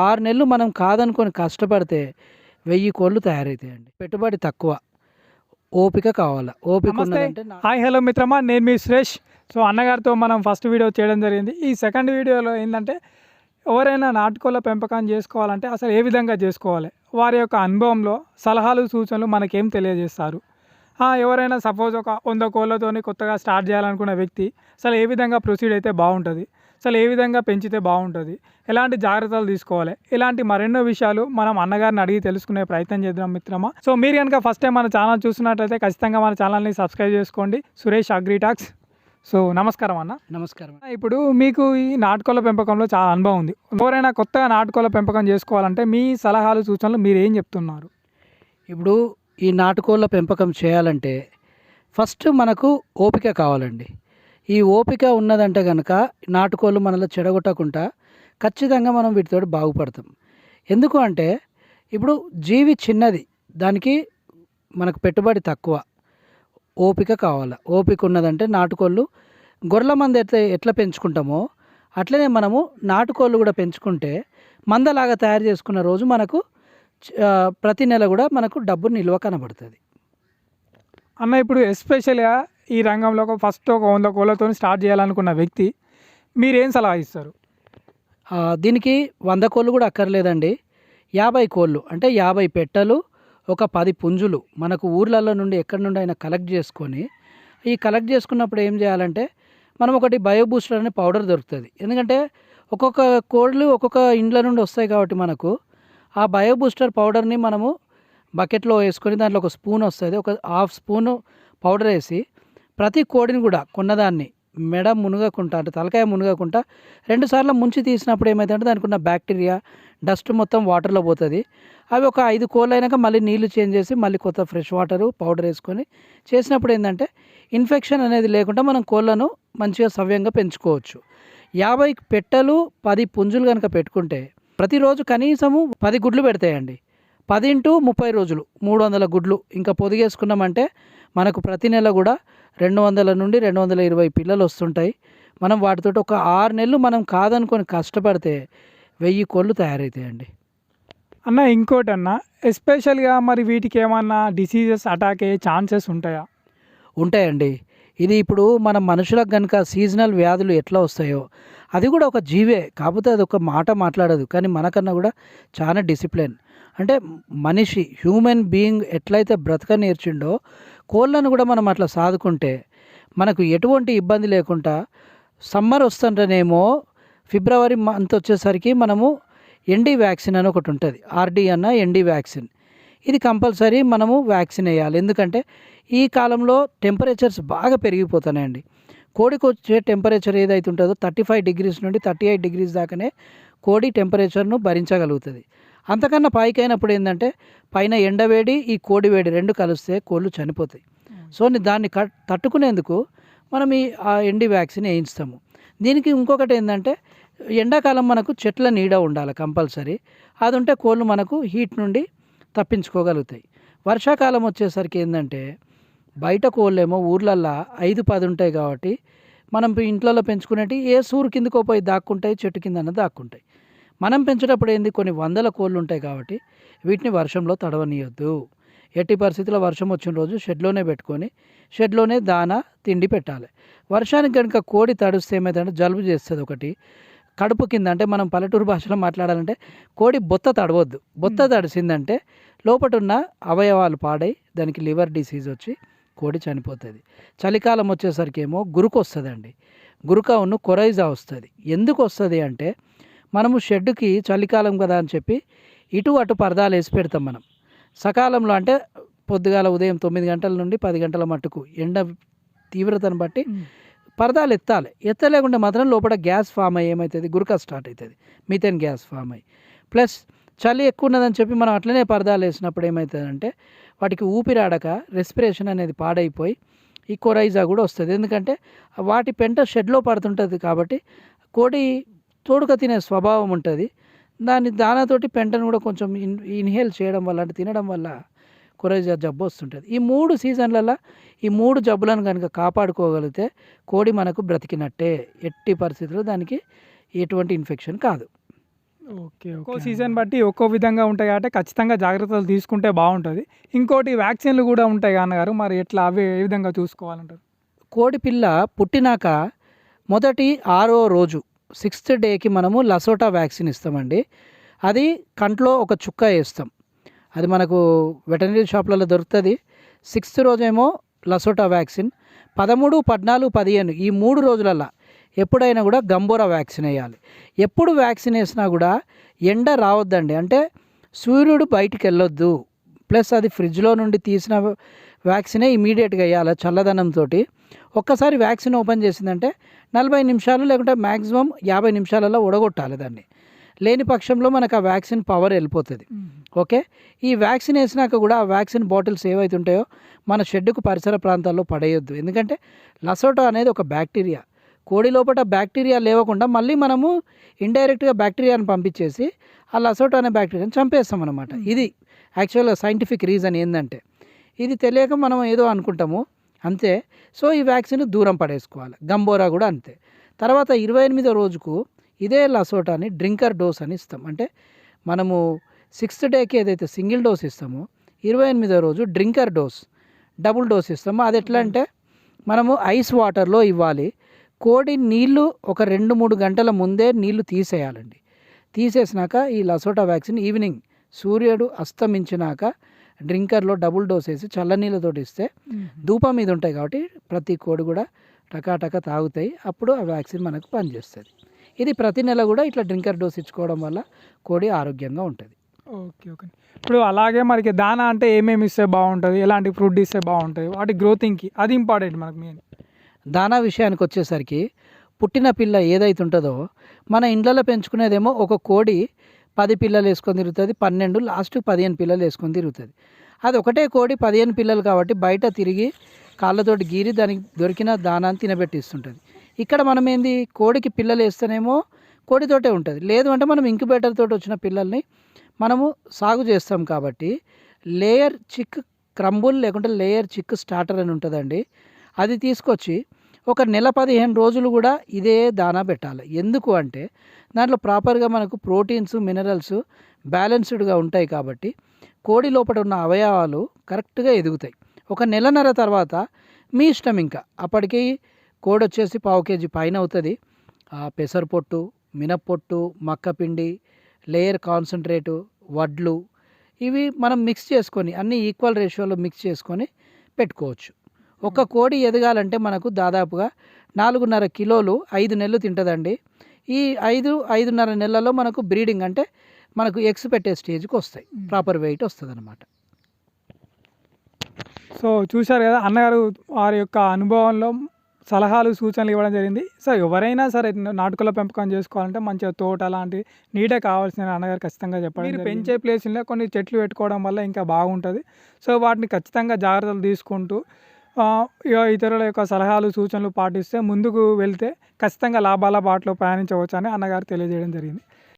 6 నెలలు మనం కాదనుకొని కష్టపడితే 1000 కోళ్ళు తయారవుతాయండి. పెట్టుబడి తక్కువ, ఓపిక కావాలా. ఓపిక నమస్తే. ఉన్నదంటే హాయ్ హలో మిత్రమా, నేను మీ సురేష్. సో అన్నగారితో మనం ఫస్ట్ వీడియో చేయడం జరిగింది. ఈ సెకండ్ వీడియోలో ఏంటంటే ఎవరైనా నాటుకోళ్ళ పెంపకం చేసుకోవాలంటే అసలు ఏ విధంగా చేసుకోవాలి, వారి యొక్క అనుభవంలో సలహాలు సూచనలు మనకేం తెలియజేస్తారు. ఎవరైనా సపోజ్ ఒక 100 కోళ్ళతోని కొత్తగా స్టార్ట్ చేయాలనుకున్న వ్యక్తి అసలు ఏ విధంగా ప్రొసీడ్ అయితే బాగుంటుంది, అసలు ఏ విధంగా పెంచితే బాగుంటుంది, ఎలాంటి జాగ్రత్తలు తీసుకోవాలి, ఇలాంటి మరెన్నో విషయాలు మనం అన్నగారిని అడిగి తెలుసుకునే ప్రయత్నం చేద్దాం మిత్రమా. సో మీరు కనుక ఫస్ట్ టైం మన ఛానల్ చూస్తున్నట్లయితే ఖచ్చితంగా మన ఛానల్ని సబ్స్క్రైబ్ చేసుకోండి. సురేష్ అగ్రిటాక్స్. సో నమస్కారం అన్న. నమస్కారం. ఇప్పుడు మీకు ఈ నాటుకోళ్ళ పెంపకంలో చాలా అనుభవం ఉంది. ఎవరైనా కొత్తగా నాటుకోళ్ళ పెంపకం చేసుకోవాలంటే మీ సలహాలు సూచనలు మీరు ఏం చెప్తున్నారు? ఇప్పుడు ఈ నాటుకోళ్ళ పెంపకం చేయాలంటే ఫస్ట్ మనకు ఓపిక కావాలండి. ఈ ఓపిక ఉన్నదంటే కనుక నాటుకోళ్ళు మనలో చెడగొట్టకుండా ఖచ్చితంగా మనం వీటితో బాగుపడతాం. ఎందుకు అంటే ఇప్పుడు జీవి చిన్నది, దానికి మనకు పెట్టుబడి తక్కువ, ఓపిక కావాలి. ఓపిక ఉన్నదంటే నాటుకోళ్ళు గొర్రెల మంద ఎట్లా పెంచుకుంటామో అట్లనే మనము నాటుకోళ్ళు కూడా పెంచుకుంటే మందలాగా తయారు చేసుకున్న రోజు మనకు ప్రతి నెల కూడా మనకు డబ్బు నిల్వ కనబడుతుంది అన్న. ఇప్పుడు ఎస్పెషల్గా ఈ రంగంలో ఫస్ట్ ఒక 100 కోళ్ళతో స్టార్ట్ చేయాలనుకున్న వ్యక్తి మీరేం సలహా ఇస్తారు? దీనికి 100 కోళ్ళు కూడా అక్కర్లేదండి. 50 కోళ్ళు అంటే 50 పెట్టెలు, ఒక 10 పుంజులు మనకు ఊర్లలో నుండి ఎక్కడి నుండి అయినా కలెక్ట్ చేసుకొని, ఈ కలెక్ట్ చేసుకున్నప్పుడు ఏం చేయాలంటే మనం ఒకటి బయోబూస్టర్ అనే పౌడర్ దొరుకుతుంది. ఎందుకంటే ఒక్కొక్క కోళ్ళు ఒక్కొక్క ఇండ్ల నుండి వస్తాయి కాబట్టి మనకు ఆ బయోబూస్టర్ పౌడర్ని మనము బకెట్లో వేసుకొని దాంట్లో ఒక స్పూన్ వస్తుంది, ఒక హాఫ్ స్పూను పౌడర్ వేసి ప్రతి కోడిని కూడా కొన్నదాన్ని మెడ మునగకుండా అంటే తలకాయ మునగకుండా 2 సార్లు ముంచి తీసినప్పుడు ఏమవుతుందంటే దానికి ఉన్న బ్యాక్టీరియా డస్ట్ మొత్తం వాటర్లో పోతుంది. అవి ఒక 5 కోళ్ళు అయినాక మళ్ళీ నీళ్లు చేంజ్ చేసి మళ్ళీ కొత్త ఫ్రెష్ వాటరు పౌడర్ వేసుకొని చేసినప్పుడు ఏంటంటే ఇన్ఫెక్షన్ అనేది లేకుండా మనం కోళ్ళను మంచిగా సవ్యంగా పెంచుకోవచ్చు. 50 పెట్టెలు 10 పుంజులు కనుక పెట్టుకుంటే ప్రతిరోజు కనీసము 10 గుడ్లు పెడతాయండి. 10 × 30 రోజులు 300 గుడ్లు ఇంకా పొదిగేసుకున్నామంటే మనకు ప్రతి నెల కూడా 200 నుండి 220 పిల్లలు వస్తుంటాయి. మనం వాటితో ఒక 6 నెలలు మనం కాదనుకొని కష్టపడితే 1000 కోళ్ళు తయారవుతాయండి. అన్న ఇంకోటి అన్న, ఎస్పెషల్గా మరి వీటికి ఏమన్నా డిసీజెస్ అటాక్ అయ్యే ఛాన్సెస్ ఉంటాయా? ఉంటాయండి. ఇది ఇప్పుడు మన మనుషులకు కనుక సీజనల్ వ్యాధులు ఎట్లా వస్తాయో అది కూడా ఒక జీవే, కాకపోతే అది ఒక మాట మాట్లాడదు, కానీ మనకన్నా కూడా చాలా డిసిప్లిన్. అంటే మనిషి హ్యూమన్ బీయింగ్ ఎట్లయితే బ్రతక నేర్చిండో కోళ్ళను కూడా మనం అట్లా సాదుకుంటే మనకు ఎటువంటి ఇబ్బంది లేకుండా సమ్మర్ వస్తుంటేనేమో ఫిబ్రవరి మంత్ వచ్చేసరికి మనము ఎన్డీ వ్యాక్సిన్ అని ఒకటి ఉంటుంది. ఆర్డీ అన్న ఎన్డీ వ్యాక్సిన్, ఇది కంపల్సరీ మనము వ్యాక్సిన్ వేయాలి. ఎందుకంటే ఈ కాలంలో టెంపరేచర్స్ బాగా పెరిగిపోతున్నాయండి. కోడికి వచ్చే టెంపరేచర్ ఏదైతే ఉంటుందో 35 డిగ్రీస్ నుండి 38 డిగ్రీస్ దాకానే కోడి టెంపరేచర్ను భరించగలుగుతుంది. అంతకన్నా పైకి అయినప్పుడు ఏంటంటే పైన ఎండవేడి ఈ కోడి వేడి 2 కలిస్తే కోళ్ళు చనిపోతాయి. సో దాన్ని తట్టుకునేందుకు మనం ఈ ఎన్డీ వ్యాక్సిన్ వేయిస్తాము. దీనికి ఇంకొకటి ఏంటంటే ఎండాకాలం మనకు చెట్ల నీడ ఉండాలి కంపల్సరీ, అది ఉంటే కోళ్ళు మనకు హీట్ నుండి తప్పించుకోగలుగుతాయి. వర్షాకాలం వచ్చేసరికి ఏంటంటే బయట కోళ్ళేమో ఊర్లల్లో 5-10 ఉంటాయి కాబట్టి మనం ఇంట్లో పెంచుకునేటి ఏ సూరు కిందకో పోయి దాక్కుంటాయి, చెట్టు కింద దాక్కుంటాయి. మనం పెంచేటప్పుడు ఏంది కొన్ని 100 కోళ్ళు ఉంటాయి కాబట్టి వీటిని వర్షంలో తడవనీయొద్దు. ఎట్టి పరిస్థితుల్లో వర్షం వచ్చిన రోజు షెడ్లోనే పెట్టుకొని షెడ్లోనే దానా తిండి పెట్టాలి. వర్షానికి కనుక కోడి తడిస్తే ఏమైందంటే జలుబు చేస్తుంది. ఒకటి కడుపు కింద, అంటే మనం పల్లెటూరు భాషలో మాట్లాడాలంటే కోడి బొత్త తడవద్దు. బొత్త తడిసిందంటే లోపల ఉన్న అవయవాలు పాడై దానికి లివర్ డిసీజ్ వచ్చి కోడి చనిపోతుంది. చలికాలం వచ్చేసరికి ఏమో గురుకు వస్తుందండి. గురుక ఉన్న కొరైజా వస్తుంది. ఎందుకు వస్తుంది అంటే మనము షెడ్డుకి చలికాలం కదా అని చెప్పి ఇటు అటు పరదాలు వేసి పెడతాం మనం. సకాలంలో అంటే పొద్దుగాల ఉదయం 9 గంటల నుండి 10 గంటల మట్టుకు ఎండ తీవ్రతను బట్టి పరదాలు ఎత్తలేకుండా మాత్రం లోపల గ్యాస్ ఫామ్ అయ్యి ఏమవుతుంది, గురుక స్టార్ట్ అవుతుంది, మీథేన్ గ్యాస్ ఫామ్ అయ్యి. ప్లస్ చలి ఎక్కువ ఉన్నదని చెప్పి మనం అట్లనే పరదాలు వేసినప్పుడు ఏమవుతుందంటే వాటికి ఊపిరాడక రెస్పిరేషన్ అనేది పాడైపోయి ఈ కొరైజా కూడా వస్తుంది. ఎందుకంటే వాటి పెంట షెడ్లో పడుతుంటుంది కాబట్టి కోడి తోడుక తినే స్వభావం ఉంటుంది. దానితోటి పెంటను కూడా కొంచెం ఇన్హేల్ చేయడం వల్ల అంటే తినడం వల్ల కొరైజా జబ్బు వస్తుంటుంది. ఈ 3 సీజన్లలో ఈ 3 జబ్బులను కనుక కాపాడుకోగలిగితే కోడి మనకు బ్రతికినట్టే. ఎట్టి పరిస్థితుల్లో దానికి ఎటువంటి ఇన్ఫెక్షన్ కాదు. ఓకే. ఒక్కో సీజన్ బట్టి ఒక్కో విధంగా ఉంటాయి కాబట్టి ఖచ్చితంగా జాగ్రత్తలు తీసుకుంటే బావుంటది. ఇంకోటి వ్యాక్సిన్‌లు గూడా ఉంటాయి గా అన్నగారు. మరి ఎట్లా అవి ఏ విధంగా చూసుకోవాలంటారు? కోడి పిల్ల పుట్టినాక మొదటి 6వ రోజు 6th డేకి మనము లసోటా వ్యాక్సిన్ ఇస్తామండి. అది కంట్లో ఒక చుక్క ఏస్తాం. అది మనకు వెటర్నరీ షాప్‌లలో దొరుకుతది. 6th రోజేమో లసోటా వ్యాక్సిన్. 13, 14, 15 ఈ 3 రోజులల్లా ఎప్పుడైనా కూడా గంబోరా వ్యాక్సిన్ ఎయ్యాలి. ఎప్పుడు వ్యాక్సిన్ ఏసినా కూడా ఎండ రావద్దండి. అంటే సూర్యుడు బయటికెళ్ళొద్దు. ప్లస్ అది ఫ్రిడ్జ్‌లో నుండి తీసిన వ్యాక్సినే ఇమ్మీడియేట్‌గా ఎయ్యాల చల్లదనంతోటి. ఒక్కసారి వ్యాక్సిన్ ఓపెన్ చేసిందంటే 40 నిమిషాలు లేకుంటే మాక్సిమం 50 నిమిషాలలో ఉడగొట్టాలి దాన్ని. లేని పక్షంలో మనకు ఆ వ్యాక్సిన్ పవర్ వెళ్ళిపోతది. ఓకే. ఈ వ్యాక్సిన్ ఏసినాక కూడా ఆ వ్యాక్సిన్ బాటిల్స్ ఏవైతే ఉంటాయో మన షెడ్డుకు పరిసర ప్రాంతాల్లో పడేయొద్దు. ఎందుకంటే లసోటా అనేది ఒక బ్యాక్టీరియా. కోడి లోపట బ్యాక్టీరియా లేవకుండా మళ్ళీ మనము ఇండైరెక్ట్‌గా బ్యాక్టీరియాని పంపించేసి ఆ లసోటా అనే బ్యాక్టీరియాని చంపేస్తామనమాట. ఇది యాక్చువల్‌గా సైంటిఫిక్ రీజన్ ఏందంటే, ఇది తెలియక మనం ఏదో అనుకుంటాము అంతే. సో, ఈ వ్యాక్సిన్ దూరం పడేసుకోవాలి. గంబోరా కూడా అంతే. తర్వాత 28వ రోజుకు ఇదే లసోటాని డ్రింకర్ డోస్ అని ఇస్తాం. అంటే మనము 6th డేకి ఏదైతే సింగిల్ డోస్ ఇస్తామో 28వ రోజు డ్రింకర్ డోస్, డబుల్ డోస్ ఇస్తాము. అది ఎట్లా అంటే మనము ఐస్ వాటర్‌లో ఇవ్వాలి. కోడి నీళ్ళు ఒక 2, 3 గంటల ముందే నీళ్లు తీసేయాలండి. తీసేసినాక ఈ లసోటా వ్యాక్సిన్ ఈవినింగ్ సూర్యుడు అస్తమించినాక డ్రింకర్‌లో డబుల్ డోస్ ఏసి చల్లనీళ్ళతోటి ఇస్తే ధూపం మీద ఉంటాయి కాబట్టి ప్రతి కోడి కూడా టకాటక తాగుతాయి. అప్పుడు ఆ వ్యాక్సిన్ మనకు పనిచేస్తది. ఇది ప్రతి నెల కూడా ఇట్లా డ్రింకర్ డోస్ ఇచ్చుకోవడం వల్ల కోడి ఆరోగ్యంగా ఉంటది. ఓకే. ఓకే. ఇప్పుడు అలాగే మనకి దానా అంటే ఏమేమి ఇస్తే బావుంటది? ఎలాంటి ఫుడ్ ఇస్తే బావుంటది? వాటి గ్రోతింగ్‌కి అది ఇంపార్టెంట్ మనకు మెయిన్. దానా విషయానికొచ్చేసరికి పుట్టిన పిల్ల ఏదైతే ఉంటుందో మన ఇండ్లలో పెంచుకునేదేమో ఒక కోడి 10 పిల్లలు వేసుకొని తిరుగుతుంది. 12 లాస్ట్‌కి 15 పిల్లలు వేసుకొని తిరుగుతుంది. అది ఒకటే కోడి 15 పిల్లలు కాబట్టి బయట తిరిగి కాళ్ళతోటి గీరి దానికి దొరికిన దానాన్ని తినబెట్టిస్తుంటుంది. ఇక్కడ మనం ఏంది కోడికి పిల్లలు వేస్తేనేమో కోడితోటే ఉంటుంది. లేదు అంటే మనం ఇంక్యుబేటర్ తోటి వచ్చిన పిల్లల్ని మనము సాగు చేస్తాం కాబట్టి లేయర్ చిక్ క్రంబుల్ లేకుంటే లేయర్ చిక్ స్టార్టర్ అని ఉంటుందండి. అది తీసుకొచ్చి ఒక నెల 15 రోజులు కూడా ఇదే దానా పెట్టాలి. ఎందుకు అంటే దాంట్లో ప్రాపర్‌గా మనకు ప్రోటీన్స్, మినరల్స్ బ్యాలెన్స్డ్‌గా ఉంటాయి కాబట్టి కోడి లోపట ఉన్న అవయవాలు కరెక్ట్‌గా ఎదుగుతాయి. ఒక నెలన్నర తర్వాత మీ ఇష్టం ఇంకా. అప్పటికి కోడి వచ్చేసి పావు కేజీ పైన అవుతుంది. పెసరపొట్టు, మినప్పొట్టు, మక్కపిండి, లేయర్ కాన్సంట్రేటు, వడ్లు ఇవి మనం మిక్స్ చేసుకొని అన్నీ ఈక్వల్ రేషియోలో మిక్స్ చేసుకొని పెట్టుకోవచ్చు. ఒక కోడి ఎదగాలంటే మనకు దాదాపుగా 4.5 కిలోలు 5 నెలలు తింటుందండి. ఈ 5.5 నెలల్లో మనకు బ్రీడింగ్ అంటే మనకు ఎగ్స్ పెట్టే స్టేజ్‌కి వస్తాయి. Proper wait వస్తదనమాట. సో, చూశారు కదా! అన్నగారు వారి యొక్క అనుభవంలో సలహాలు, సూచనలు ఇవ్వడం జరిగింది. సో, ఎవరైనా సరే నాటుకోళ్ల పెంపకం చేసుకోవాలంటే మంచిగా తోట లాంటి నీడే కావాల్సిందని అన్నగారు ఖచ్చితంగా చెప్పడం జరిగింది. మీరు పెంచే ప్లేస్‌లో కొన్ని చెట్లు పెట్టుకోవడం వల్ల ఇంకా బాగుంటది. సో, వాటిని ఖచ్చితంగా జాగ్రత్తలు తీసుకుంటూ ఇతరుల యొక్క సలహాలు, సూచనలు పాటిస్తే ముందుకు వెళ్తే ఖచ్చితంగా లాభాల బాటలో ప్రయాణించవచ్చని అన్నగారు తెలియజేయడం జరిగింది.